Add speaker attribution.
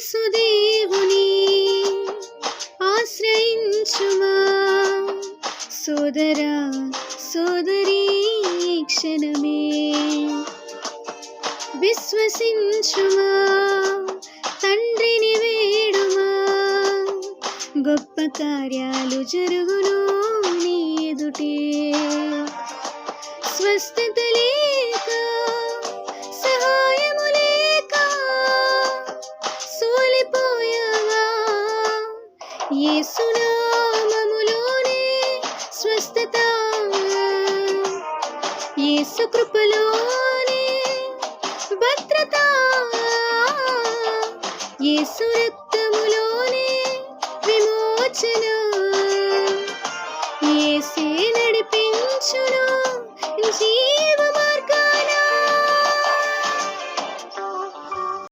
Speaker 1: యేసుదేవుని ఆశ్రయించుమా సోదరా సోదరీ క్షణమే విశ్వసించుమా తండ్రిని వేడుమా గొప్ప కార్యాలు జరుగును నీ ఎదుటే స్వస్థత లేక సహాయము లేక సోలిపోయావా యేసు నామములోనే స్వస్థత యేసు కృపలోనే భద్రత యేసు రక్తములోనే విమోచన